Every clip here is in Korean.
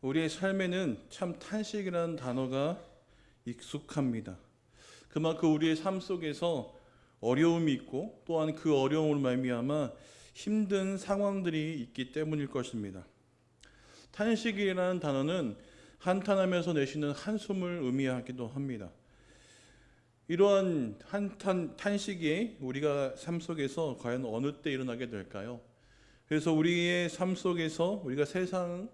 우리의 삶에는 참 탄식이라는 단어가 익숙합니다. 그만큼 우리의 삶 속에서 어려움이 있고 또한 그 어려움으로 말미암아 힘든 상황들이 있기 때문일 것입니다. 탄식이라는 단어는 한탄하면서 내쉬는 한숨을 의미하기도 합니다. 이러한 탄식이 우리가 삶 속에서 과연 어느 때 일어나게 될까요? 그래서 우리의 삶 속에서 우리가 세상사에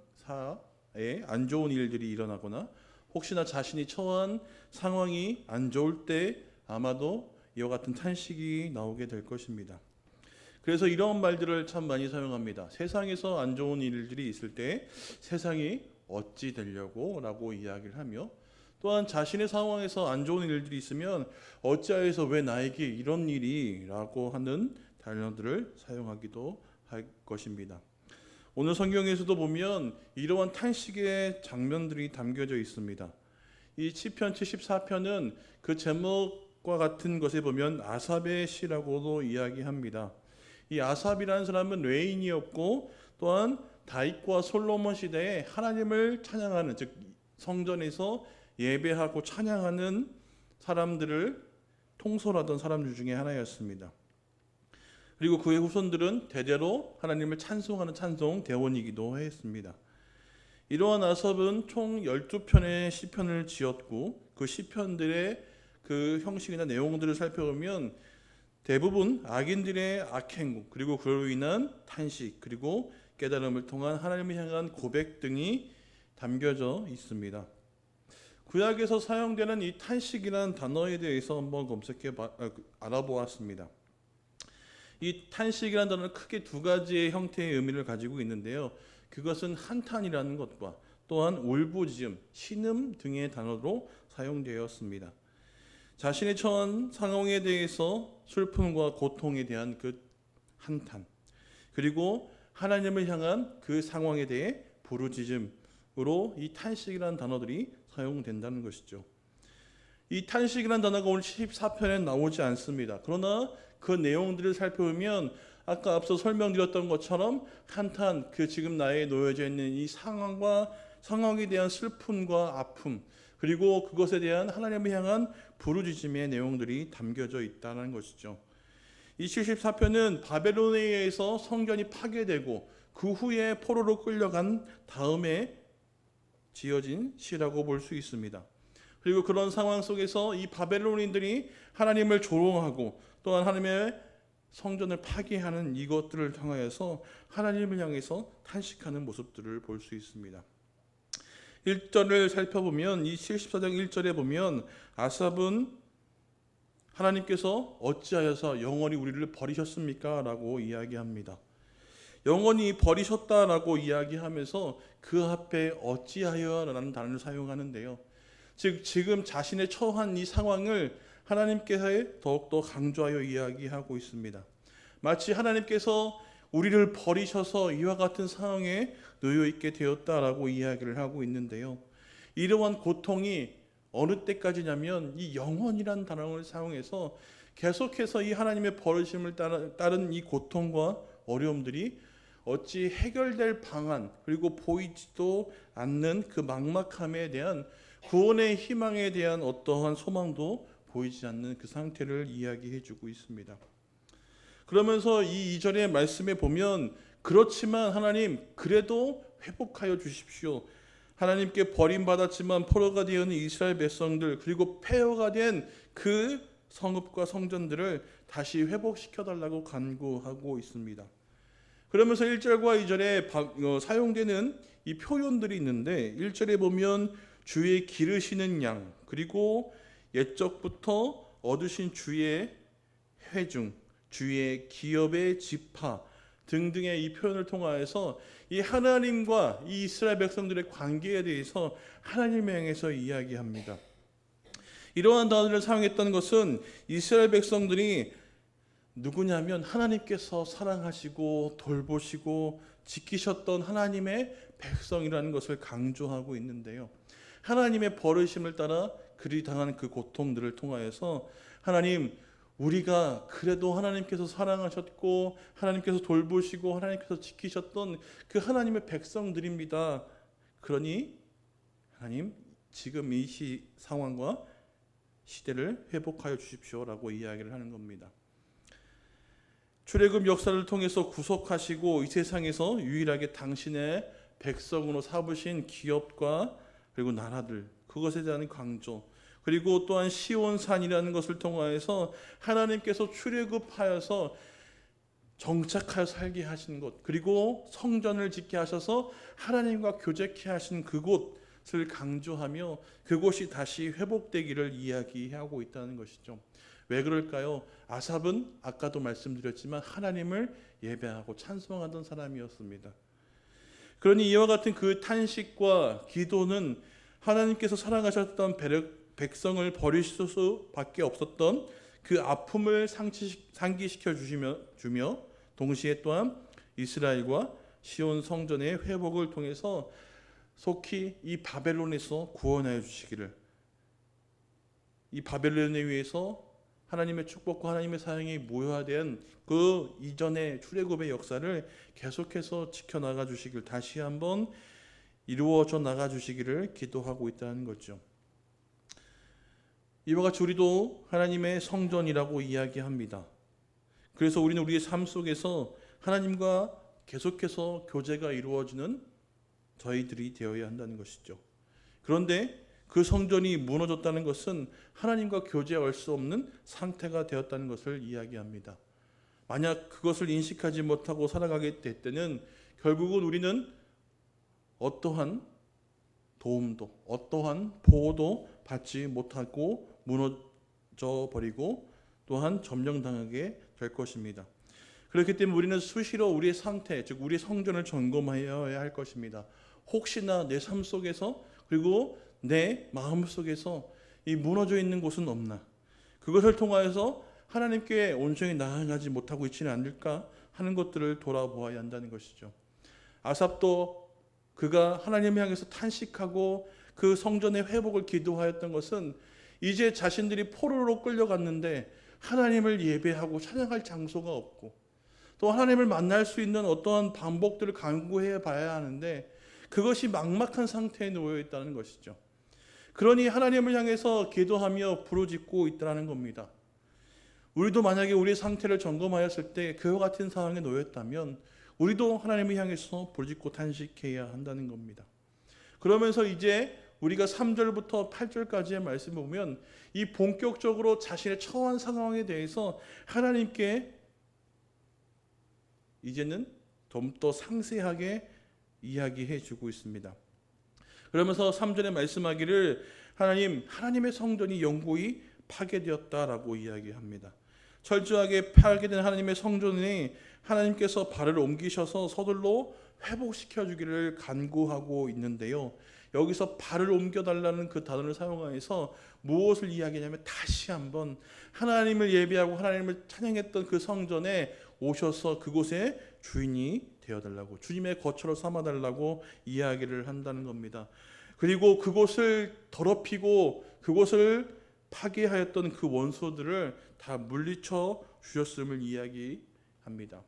안 좋은 일들이 일어나거나 혹시나 자신이 처한 상황이 안 좋을 때 아마도 이와 같은 탄식이 나오게 될 것입니다. 그래서 이런 말들을 참 많이 사용합니다. 세상에서 안 좋은 일들이 있을 때 세상이 어찌 되려고 라고 이야기를 하며, 또한 자신의 상황에서 안 좋은 일들이 있으면 어찌하여서 왜 나에게 이런 일이 라고 하는 단어들을 사용하기도 할 것입니다. 오늘 성경에서도 보면 이러한 탄식의 장면들이 담겨져 있습니다. 이 시편 74편은 그 제목과 같은 것에 보면 아삽의 시라고도 이야기합니다. 이 아삽이라는 사람은 레인이었고 또한 다윗과 솔로몬 시대에 하나님을 찬양하는, 즉 성전에서 예배하고 찬양하는 사람들을 통솔하던 사람들 중에 하나였습니다. 그리고 그의 후손들은 대대로 하나님을 찬송하는 찬송 대원이기도 했습니다. 이러한 아삽은 총 12편의 시편을 지었고 그 시편들의 그 형식이나 내용들을 살펴보면 대부분 악인들의 악행고, 그리고 그로 인한 탄식, 그리고 깨달음을 통한 하나님을 향한 고백 등이 담겨져 있습니다. 구약에서 사용되는 이 탄식이라는 단어에 대해서 한번 알아보았습니다. 이 탄식이라는 단어는 크게 두 가지의 형태의 의미를 가지고 있는데요. 그것은 한탄이라는 것과 또한 울부짖음, 신음 등의 단어로 사용되었습니다. 자신의 처한 상황에 대해서 슬픔과 고통에 대한 그 한탄, 그리고 하나님을 향한 그 상황에 대해 부르짖음으로 이 탄식이라는 단어들이 사용된다는 것이죠. 이 탄식이라는 단어가 오늘 14편에 나오지 않습니다. 그러나 그 내용들을 살펴보면 아까 앞서 설명드렸던 것처럼 한탄, 그 지금 나에 놓여져 있는 이 상황에 대한 슬픔과 아픔, 그리고 그것에 대한 하나님을 향한 부르짖음의 내용들이 담겨져 있다는 것이죠. 이 74편은 바벨론에 의해서 성전이 파괴되고 그 후에 포로로 끌려간 다음에 지어진 시라고 볼 수 있습니다. 그리고 그런 상황 속에서 이 바벨론인들이 하나님을 조롱하고 또한 하나님의 성전을 파괴하는 이것들을 통하여서 하나님을 향해서 탄식하는 모습들을 볼 수 있습니다. 1절을 살펴보면 이 74장 1절에 보면 아삽은 하나님께서 어찌하여서 영원히 우리를 버리셨습니까? 라고 이야기합니다. 영원히 버리셨다라고 이야기하면서 그 앞에 어찌하여라는 단어를 사용하는데요. 즉 지금 자신의 처한 이 상황을 하나님께서 더욱더 강조하여 이야기하고 있습니다. 마치 하나님께서 우리를 버리셔서 이와 같은 상황에 놓여 있게 되었다라고 이야기를 하고 있는데요. 이러한 고통이 어느 때까지냐면 이 영원이라는 단어를 사용해서 계속해서 이 하나님의 버리심을 따른 이 고통과 어려움들이 어찌 해결될 방안, 그리고 보이지도 않는 그 막막함에 대한 구원의 희망에 대한 어떠한 소망도 보이지 않는 그 상태를 이야기해 주고 있습니다. 그러면서 이 2절의 말씀에 보면 그렇지만 하나님 그래도 회복하여 주십시오. 하나님께 버림받았지만 포로가 되어 있는 이스라엘 백성들, 그리고 폐허가 된 그 성읍과 성전들을 다시 회복시켜달라고 간구하고 있습니다. 그러면서 1절과 2절에 사용되는 이 표현들이 있는데 1절에 보면 주의 기르시는 양, 그리고 옛적부터 얻으신 주의 회중, 주의 기업의 지파 등등의 이 표현을 통하여서 이 하나님과 이 이스라엘 백성들의 관계에 대해서 하나님을 향해서 이야기합니다. 이러한 단어를 사용했던 것은 이스라엘 백성들이 누구냐면 하나님께서 사랑하시고 돌보시고 지키셨던 하나님의 백성이라는 것을 강조하고 있는데요. 하나님의 버리심을 따라 그리 당한 그 고통들을 통하여서 하나님, 우리가 그래도 하나님께서 사랑하셨고 하나님께서 돌보시고 하나님께서 지키셨던 그 하나님의 백성들입니다. 그러니 하나님 지금 이 상황과 시대를 회복하여 주십시오라고 이야기를 하는 겁니다. 출애굽 역사를 통해서 구속하시고 이 세상에서 유일하게 당신의 백성으로 삼으신 기업과 그리고 나라들, 그것에 대한 강조, 그리고 또한 시온산이라는 것을 통하여서 하나님께서 출애굽하여서 정착하여 살게 하신 곳, 그리고 성전을 짓게 하셔서 하나님과 교제케 하신 그곳을 강조하며 그곳이 다시 회복되기를 이야기하고 있다는 것이죠. 왜 그럴까요? 아삽은 아까도 말씀드렸지만 하나님을 예배하고 찬송하던 사람이었습니다. 그러니 이와 같은 그 탄식과 기도는 하나님께서 사랑하셨던 백성을 버리실 수밖에 없었던 그 아픔을 상기시켜 주며 동시에 또한 이스라엘과 시온 성전의 회복을 통해서 속히 이 바벨론에서 구원하여 주시기를, 이 바벨론에 의해서 하나님의 축복과 하나님의 사랑이 모여된 그 이전의 출애굽의 역사를 계속해서 지켜나가 주시길, 다시 한번 이루어져 나가 주시기를 기도하고 있다는 거죠. 이와 같이 우리도 하나님의 성전이라고 이야기합니다. 그래서 우리는 우리의 삶 속에서 하나님과 계속해서 교제가 이루어지는 저희들이 되어야 한다는 것이죠. 그런데 그 성전이 무너졌다는 것은 하나님과 교제할 수 없는 상태가 되었다는 것을 이야기합니다. 만약 그것을 인식하지 못하고 살아가게 될 때는 결국은 우리는 어떠한 도움도, 어떠한 보호도 받지 못하고 무너져 버리고 또한 점령당하게 될 것입니다. 그렇기 때문에 우리는 수시로 우리의 상태, 즉 우리의 성전을 점검하여야 할 것입니다. 혹시나 내 삶 속에서 그리고 내 마음 속에서 이 무너져 있는 곳은 없나, 그것을 통하여서 하나님께 온전히 나아가지 못하고 있지는 않을까 하는 것들을 돌아보아야 한다는 것이죠. 아삽도 그가 하나님을 향해서 탄식하고 그 성전의 회복을 기도하였던 것은 이제 자신들이 포로로 끌려갔는데 하나님을 예배하고 찬양할 장소가 없고 또 하나님을 만날 수 있는 어떠한 방법들을 강구해 봐야 하는데 그것이 막막한 상태에 놓여 있다는 것이죠. 그러니 하나님을 향해서 기도하며 부르짖고 있다는 겁니다. 우리도 만약에 우리의 상태를 점검하였을 때 그와 같은 상황에 놓였다면 우리도 하나님을 향해서 부르짖고 탄식해야 한다는 겁니다. 그러면서 이제 우리가 3절부터 8절까지의 말씀을 보면 이 본격적으로 자신의 처한 상황에 대해서 하나님께 이제는 좀 더 상세하게 이야기해 주고 있습니다. 그러면서 3절에 말씀하기를 하나님의 성전이 영구히 파괴되었다라고 이야기합니다. 철저하게 파괴된 하나님의 성전에 하나님께서 발을 옮기셔서 서둘러 회복시켜 주기를 간구하고 있는데요. 여기서 발을 옮겨달라는 그 단어를 사용해서 무엇을 이야기하냐면 다시 한번 하나님을 예배하고 하나님을 찬양했던 그 성전에 오셔서 그곳에 주인이 되어달라고, 주님의 거처로 삼아달라고 이야기를 한다는 겁니다. 그리고 그곳을 더럽히고 그곳을 파괴하였던 그 원수들을 다 물리쳐 주셨음을 이야기합니다.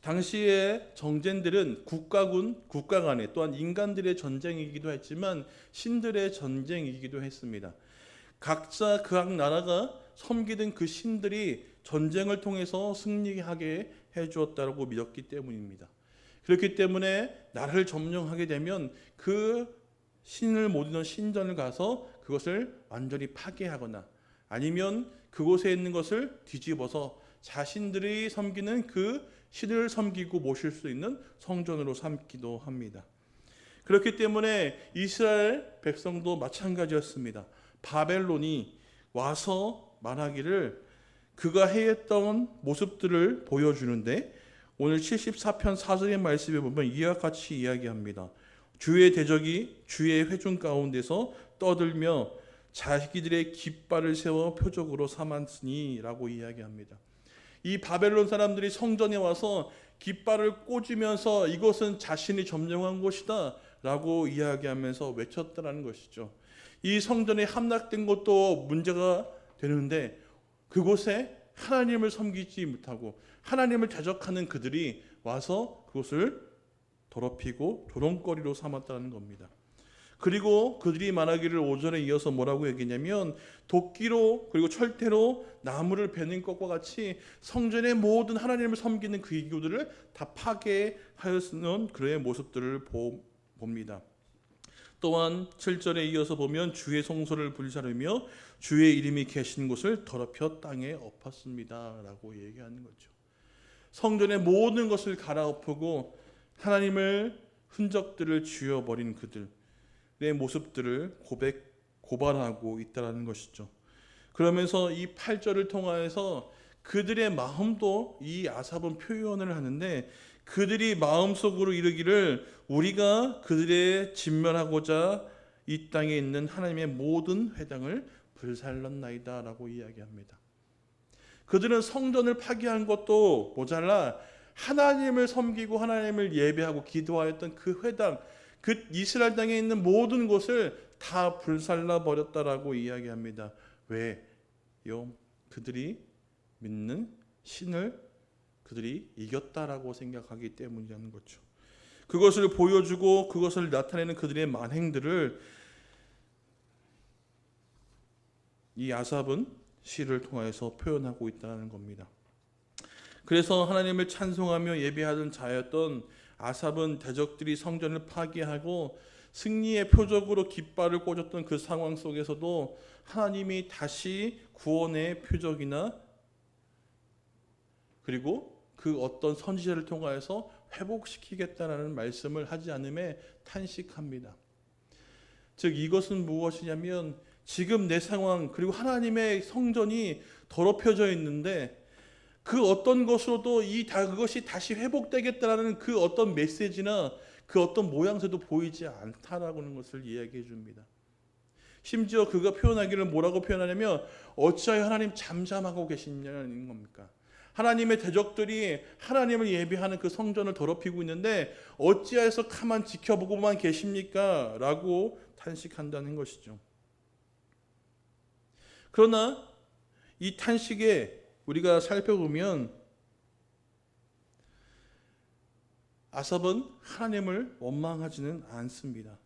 당시의 정쟁들은 국가군, 국가 간에 또한 인간들의 전쟁이기도 했지만 신들의 전쟁이기도 했습니다. 각자 각 나라가 섬기던 그 신들이 전쟁을 통해서 승리하게 해주었다고 믿었기 때문입니다. 그렇기 때문에 나라를 점령하게 되면 그 신을 모르는 신전을 가서 그것을 완전히 파괴하거나 아니면 그곳에 있는 것을 뒤집어서 자신들이 섬기는 그 신을 섬기고 모실 수 있는 성전으로 삼기도 합니다. 그렇기 때문에 이스라엘 백성도 마찬가지였습니다. 바벨론이 와서 말하기를 그가 해했던 모습들을 보여주는데 오늘 74편 4절의 말씀에 보면 이와 같이 이야기합니다. 주의 대적이 주의 회중 가운데서 떠들며 자기들의 깃발을 세워 표적으로 삼았으니 라고 이야기합니다. 이 바벨론 사람들이 성전에 와서 깃발을 꽂으면서 이것은 자신이 점령한 곳이다 라고 이야기하면서 외쳤다는 것이죠. 이 성전에 함락된 것도 문제가 되는데 그곳에 하나님을 섬기지 못하고 하나님을 대적하는 그들이 와서 그것을 더럽히고 조롱거리로 삼았다는 겁니다. 그리고 그들이 말하기를 5절에 이어서 뭐라고 얘기냐면 도끼로 그리고 철퇴로 나무를 베는 것과 같이 성전의 모든 하나님을 섬기는 그 기구들을 다 파괴하였는 그의 모습들을 봅니다. 또한 7절에 이어서 보면 주의 성소를 불사르며 주의 이름이 계신 곳을 더럽혀 땅에 엎었습니다 라고 얘기하는 거죠. 성전의 모든 것을 갈아엎고 하나님을 흔적들을 지워버린 그들의 모습들을 고발하고 있다는 것이죠. 그러면서 이 8절을 통하여서 그들의 마음도 이 아삽은 표현을 하는데 그들이 마음속으로 이르기를 우리가 그들의 진멸하고자 이 땅에 있는 하나님의 모든 회당을 불살랐나이다 라고 이야기합니다. 그들은 성전을 파괴한 것도 모자라 하나님을 섬기고 하나님을 예배하고 기도하였던 그 회당, 그 이스라엘 땅에 있는 모든 곳을 다 불살라 버렸다라고 이야기합니다. 왜요? 그들이 믿는 신을 그들이 이겼다라고 생각하기 때문이라는 거죠. 그것을 보여주고 그것을 나타내는 그들의 만행들을 이 아삽은 시를 통해서 표현하고 있다는 겁니다. 그래서 하나님을 찬송하며 예배하던 자였던 아삽은 대적들이 성전을 파괴하고 승리의 표적으로 깃발을 꽂았던 그 상황 속에서도 하나님이 다시 구원의 표적이나 그리고 그 어떤 선지자를 통하여서 회복시키겠다라는 말씀을 하지 않음에 탄식합니다. 즉 이것은 무엇이냐면 지금 내 상황 그리고 하나님의 성전이 더럽혀져 있는데 그 어떤 것으로도 그것이 다시 회복되겠다라는 그 어떤 메시지나 그 어떤 모양새도 보이지 않다라는 것을 이야기해 줍니다. 심지어 그가 표현하기를 뭐라고 표현하냐면 어찌하여 하나님 잠잠하고 계시냐는 겁니까? 하나님의 대적들이 하나님을 예배하는 그 성전을 더럽히고 있는데 어찌하여서 가만 지켜보고만 계십니까? 라고 탄식한다는 것이죠. 그러나 이 탄식에 우리가 살펴보면 아삽은 하나님을 원망하지는 않습니다.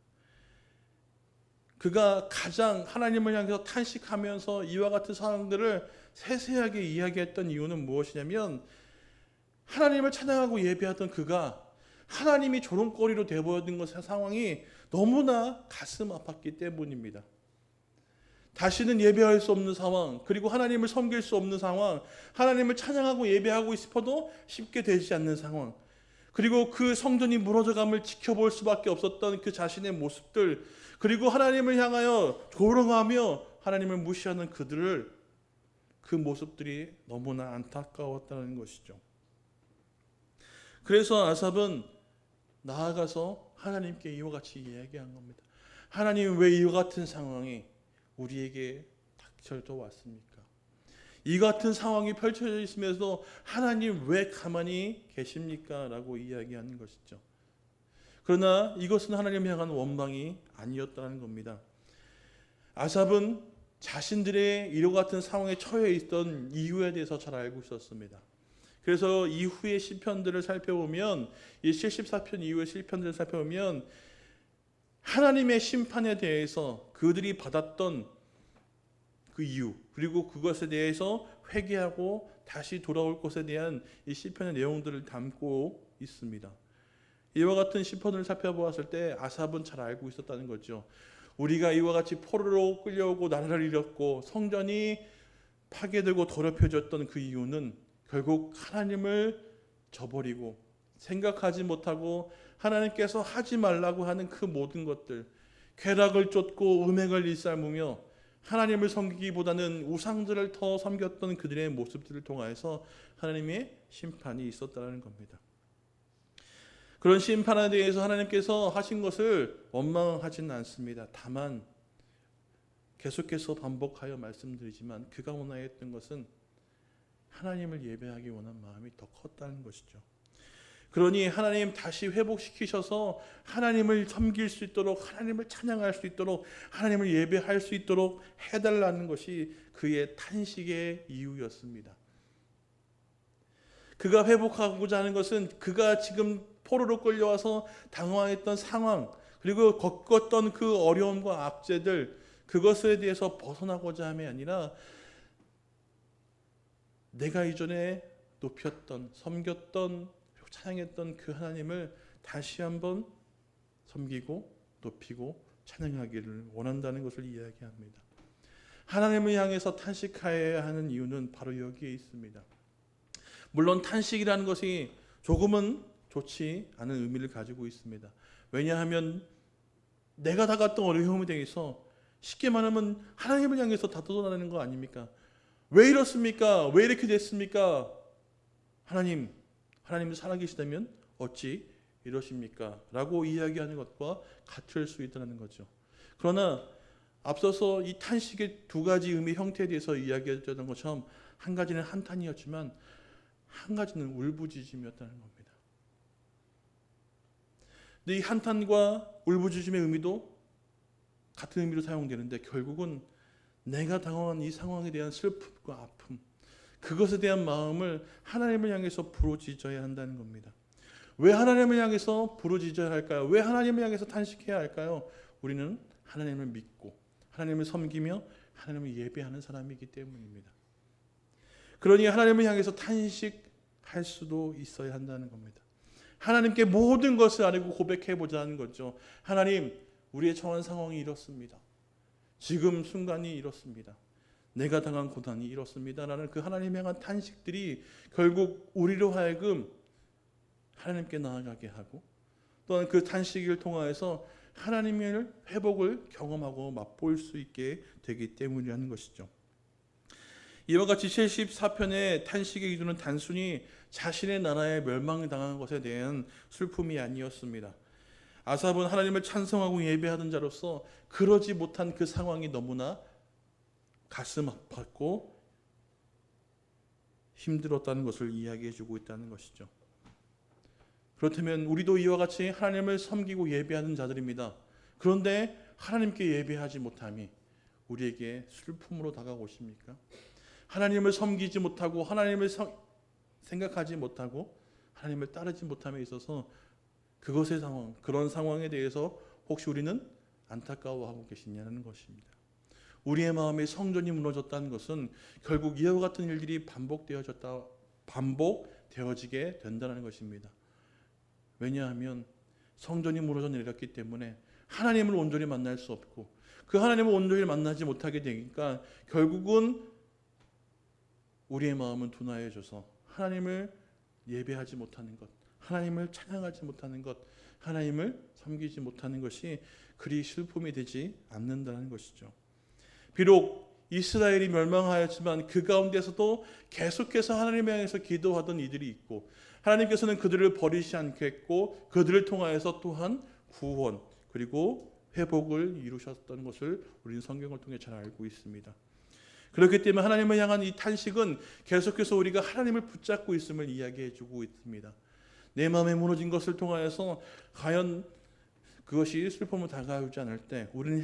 그가 가장 하나님을 향해서 탄식하면서 이와 같은 상황들을 세세하게 이야기했던 이유는 무엇이냐면 하나님을 찬양하고 예배하던 그가 하나님이 조롱거리로 되어버린 것의 상황이 너무나 가슴 아팠기 때문입니다. 다시는 예배할 수 없는 상황, 그리고 하나님을 섬길 수 없는 상황, 하나님을 찬양하고 예배하고 싶어도 쉽게 되지 않는 상황, 그리고 그 성전이 무너져감을 지켜볼 수밖에 없었던 그 자신의 모습들, 그리고 하나님을 향하여 조롱하며 하나님을 무시하는 그 모습들이 너무나 안타까웠다는 것이죠. 그래서 아삽은 나아가서 하나님께 이와 같이 이야기한 겁니다. 하나님 왜 이와 같은 상황이 우리에게 닥쳐져 왔습니까? 이 같은 상황이 펼쳐져 있으면서도 하나님 왜 가만히 계십니까? 라고 이야기하는 것이죠. 그러나 이것은 하나님을 향한 원망이 아니었다는 겁니다. 아삽은 자신들의 이와 같은 상황에 처해 있던 이유에 대해서 잘 알고 있었습니다. 그래서 이후의 시편들을 살펴보면 이 74편 이후의 시편들을 살펴보면 하나님의 심판에 대해서 그들이 받았던 그 이유 그리고 그것에 대해서 회개하고 다시 돌아올 것에 대한 이 시편의 내용들을 담고 있습니다. 이와 같은 시편을 살펴보았을 때 아삽은 잘 알고 있었다는 거죠. 우리가 이와 같이 포로로 끌려오고 나라를 잃었고 성전이 파괴되고 더럽혀졌던 그 이유는 결국 하나님을 저버리고 생각하지 못하고 하나님께서 하지 말라고 하는 그 모든 것들, 쾌락을 쫓고 음행을 일삼으며 하나님을 섬기기보다는 우상들을 더 섬겼던 그들의 모습들을 통하여서 하나님의 심판이 있었다는 겁니다. 그런 심판에 대해서 하나님께서 하신 것을 원망하지는 않습니다. 다만 계속해서 반복하여 말씀드리지만 그가 원하였던 것은 하나님을 예배하기 원한 마음이 더 컸다는 것이죠. 그러니 하나님 다시 회복시키셔서 하나님을 섬길 수 있도록 하나님을 찬양할 수 있도록 하나님을 예배할 수 있도록 해달라는 것이 그의 탄식의 이유였습니다. 그가 회복하고자 하는 것은 그가 지금 포로로 끌려와서 당황했던 상황, 그리고 겪었던 그 어려움과 압제들, 그것에 대해서 벗어나고자 함이 아니라 내가 이전에 높였던, 섬겼던, 찬양했던 그 하나님을 다시 한번 섬기고 높이고 찬양하기를 원한다는 것을 이야기합니다. 하나님을 향해서 탄식하여야 하는 이유는 바로 여기에 있습니다. 물론 탄식이라는 것이 조금은 좋지 않은 의미를 가지고 있습니다. 왜냐하면 내가 다갔던 어려움에 대해서 쉽게 말하면 하나님을 향해서 다투어나가는 거 아닙니까? 왜 이렇습니까? 왜 이렇게 됐습니까? 하나님 살아계시다면 어찌 이러십니까? 라고 이야기하는 것과 같을 수 있다는 거죠. 그러나 앞서서 이 탄식의 두 가지 의미 형태에 대해서 이야기했던 것처럼 한 가지는 한탄이었지만 한 가지는 울부짖음이었다는 겁니다. 근데 이 한탄과 울부짖음의 의미도 같은 의미로 사용되는데 결국은 내가 당황한 이 상황에 대한 슬픔과 아픔, 그것에 대한 마음을 하나님을 향해서 부르짖어야 한다는 겁니다. 왜 하나님을 향해서 부르짖어야 할까요? 왜 하나님을 향해서 탄식해야 할까요? 우리는 하나님을 믿고 하나님을 섬기며 하나님을 예배하는 사람이기 때문입니다. 그러니 하나님을 향해서 탄식할 수도 있어야 한다는 겁니다. 하나님께 모든 것을 알고 고백해보자 하는 거죠. 하나님, 우리의 처한 상황이 이렇습니다. 지금 순간이 이렇습니다. 내가 당한 고난이 이렇습니다. 라는 그 하나님에 향한 탄식들이 결국 우리로 하여금 하나님께 나아가게 하고 또한 그 탄식을 통하여서 하나님의 회복을 경험하고 맛볼 수 있게 되기 때문이라는 것이죠. 이와 같이 74편의 탄식의 기준은 단순히 자신의 나라에 멸망당한 것에 대한 슬픔이 아니었습니다. 아삽은 하나님을 찬송하고 예배하던 자로서 그러지 못한 그 상황이 너무나 가슴 아팠고 힘들었다는 것을 이야기해주고 있다는 것이죠. 그렇다면 우리도 이와 같이 하나님을 섬기고 예배하는 자들입니다. 그런데 하나님께 예배하지 못함이 우리에게 슬픔으로 다가오십니까? 하나님을 섬기지 못하고 하나님을 생각하지 못하고 하나님을 따르지 못함에 있어서 그것의 상황, 그런 상황에 대해서 혹시 우리는 안타까워하고 계시냐는 것입니다. 우리의 마음에 성전이 무너졌다는 것은 결국 이와 같은 일들이 반복되어지게 된다는 것입니다. 왜냐하면 성전이 무너져 내렸기 때문에 하나님을 온전히 만날 수 없고 그 하나님을 온전히 만나지 못하게 되니까 결국은 우리의 마음은 둔하여져서 하나님을 예배하지 못하는 것, 하나님을 찬양하지 못하는 것, 하나님을 섬기지 못하는 것이 그리 슬픔이 되지 않는다는 것이죠. 비록 이스라엘이 멸망하였지만 그 가운데서도 계속해서 하나님을 향해서 기도하던 이들이 있고 하나님께서는 그들을 버리지 않겠고 그들을 통하여서 또한 구원 그리고 회복을 이루셨던 것을 우리는 성경을 통해 잘 알고 있습니다. 그렇기 때문에 하나님을 향한 이 탄식은 계속해서 우리가 하나님을 붙잡고 있음을 이야기해주고 있습니다. 내 마음에 무너진 것을 통하여서 과연 그것이 슬픔을 다가오지 않을 때 우리는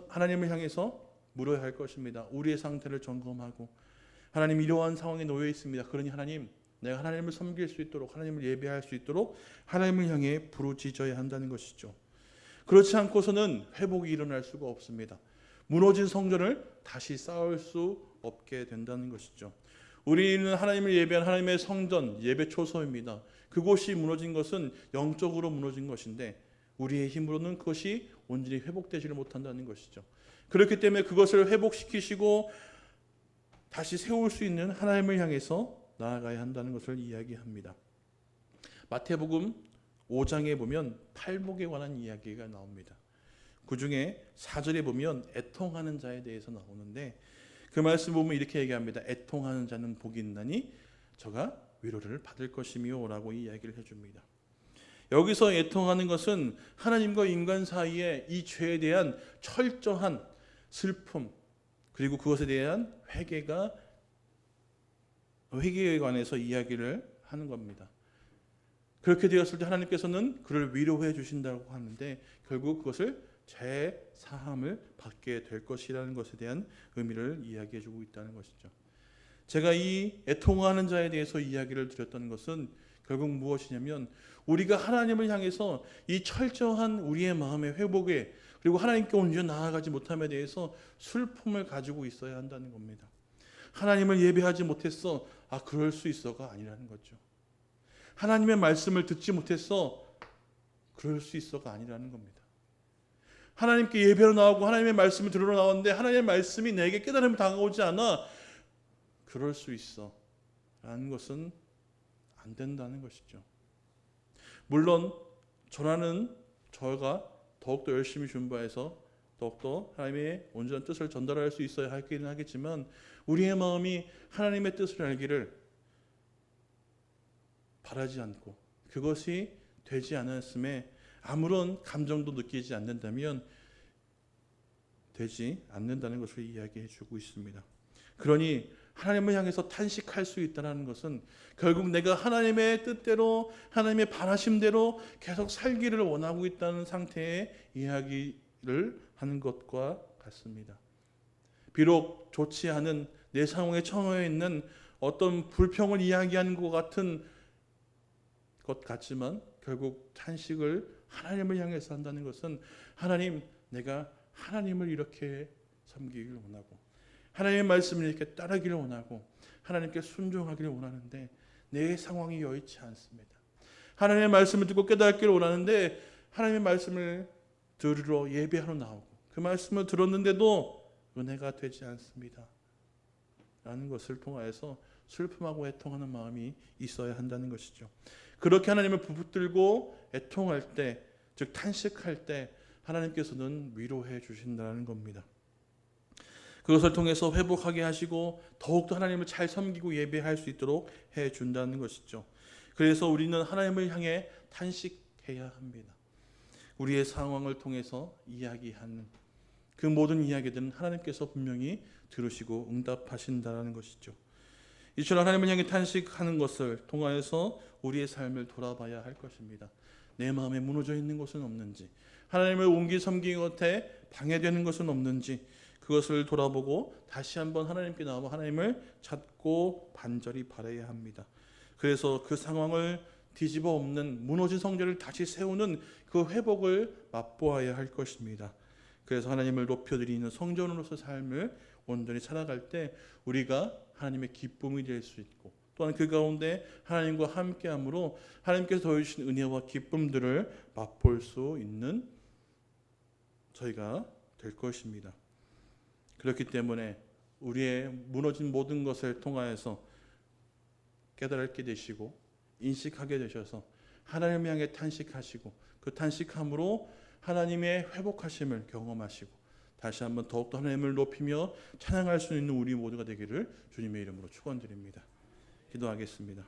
하나님을 향해서 물어야 할 것입니다. 우리의 상태를 점검하고 하나님 이러한 상황에 놓여 있습니다. 그러니 하나님 내가 하나님을 섬길 수 있도록 하나님을 예배할 수 있도록 하나님을 향해 부르짖어야 한다는 것이죠. 그렇지 않고서는 회복이 일어날 수가 없습니다. 무너진 성전을 다시 쌓을 수 없게 된다는 것이죠. 우리는 하나님을 예배한 하나님의 성전, 예배 초소입니다. 그곳이 무너진 것은 영적으로 무너진 것인데 우리의 힘으로는 그것이 온전히 회복되지를 못한다는 것이죠. 그렇기 때문에 그것을 회복시키시고 다시 세울 수 있는 하나님을 향해서 나아가야 한다는 것을 이야기합니다. 마태복음 5장에 보면 팔복에 관한 이야기가 나옵니다. 그 중에 4절에 보면 애통하는 자에 대해서 나오는데 그 말씀 보면 이렇게 얘기합니다. 애통하는 자는 복이 있나니 저가 위로를 받을 것이며 라고 이야기를 해줍니다. 여기서 애통하는 것은 하나님과 인간 사이에 이 죄에 대한 철저한 슬픔 그리고 그것에 대한 회개에 관해서 이야기를 하는 겁니다. 그렇게 되었을 때 하나님께서는 그를 위로해 주신다고 하는데 결국 그것을 재사함을 받게 될 것이라는 것에 대한 의미를 이야기해 주고 있다는 것이죠. 제가 이 애통하는 자에 대해서 이야기를 드렸던 것은 결국 무엇이냐면 우리가 하나님을 향해서 이 철저한 우리의 마음의 회복에 그리고 하나님께 온전히 나아가지 못함에 대해서 슬픔을 가지고 있어야 한다는 겁니다. 하나님을 예배하지 못했어. 그럴 수 있어가 아니라는 거죠. 하나님의 말씀을 듣지 못했어. 그럴 수 있어가 아니라는 겁니다. 하나님께 예배로 나오고 하나님의 말씀을 들으러 나왔는데 하나님의 말씀이 내게 깨달음이 다가오지 않아. 그럴 수 있어 라는 것은 안 된다는 것이죠. 물론 저가 더욱더 열심히 준비해서 더욱더 하나님의 온전한 뜻을 전달할 수 있어야 하기는 하겠지만 우리의 마음이 하나님의 뜻을 알기를 바라지 않고 그것이 되지 않았음에 아무런 감정도 느끼지 않는다면 되지 않는다는 것을 이야기해 주고 있습니다. 그러니 하나님을 향해서 탄식할 수 있다는 것은 결국 내가 하나님의 뜻대로 하나님의 바라심대로 계속 살기를 원하고 있다는 상태의 이야기를 하는 것과 같습니다. 비록 좋지 않은 내 상황에 처해 있는 어떤 불평을 이야기하는 것 같은 것 같지만 결국 탄식을 하나님을 향해서 한다는 것은 하나님, 내가 하나님을 이렇게 섬기기를 원하고 하나님의 말씀을 이렇게 따르기를 원하고 하나님께 순종하기를 원하는데 내 상황이 여의치 않습니다. 하나님의 말씀을 듣고 깨닫기를 원하는데 하나님의 말씀을 들으러 예배하러 나오고 그 말씀을 들었는데도 은혜가 되지 않습니다. 라는 것을 통하여서 슬픔하고 애통하는 마음이 있어야 한다는 것이죠. 그렇게 하나님을 붙들고 애통할 때, 즉 탄식할 때 하나님께서는 위로해 주신다는 겁니다. 그것을 통해서 회복하게 하시고 더욱더 하나님을 잘 섬기고 예배할 수 있도록 해준다는 것이죠. 그래서 우리는 하나님을 향해 탄식해야 합니다. 우리의 상황을 통해서 이야기하는 그 모든 이야기들은 하나님께서 분명히 들으시고 응답하신다는 것이죠. 이처럼 하나님을 향해 탄식하는 것을 통하여서 우리의 삶을 돌아봐야 할 것입니다. 내 마음에 무너져 있는 것은 없는지, 하나님을 옹기 섬기는 것에 방해되는 것은 없는지 그것을 돌아보고 다시 한번 하나님께 나와 하나님을 찾고 간절히 바라야 합니다. 그래서 그 상황을 뒤집어 엎는 무너진 성전을 다시 세우는 그 회복을 맛보아야 할 것입니다. 그래서 하나님을 높여드리는 성전으로서 삶을 온전히 살아갈 때 우리가 하나님의 기쁨이 될 수 있고 또한 그 가운데 하나님과 함께함으로 하나님께서 더해주신 은혜와 기쁨들을 맛볼 수 있는 저희가 될 것입니다. 그렇기 때문에 우리의 무너진 모든 것을 통하여서 깨달게 되시고 인식하게 되셔서 하나님을 향해 탄식하시고 그 탄식함으로 하나님의 회복하심을 경험하시고 다시 한번 더욱더 하나님을 높이며 찬양할 수 있는 우리 모두가 되기를 주님의 이름으로 축원드립니다. 기도하겠습니다.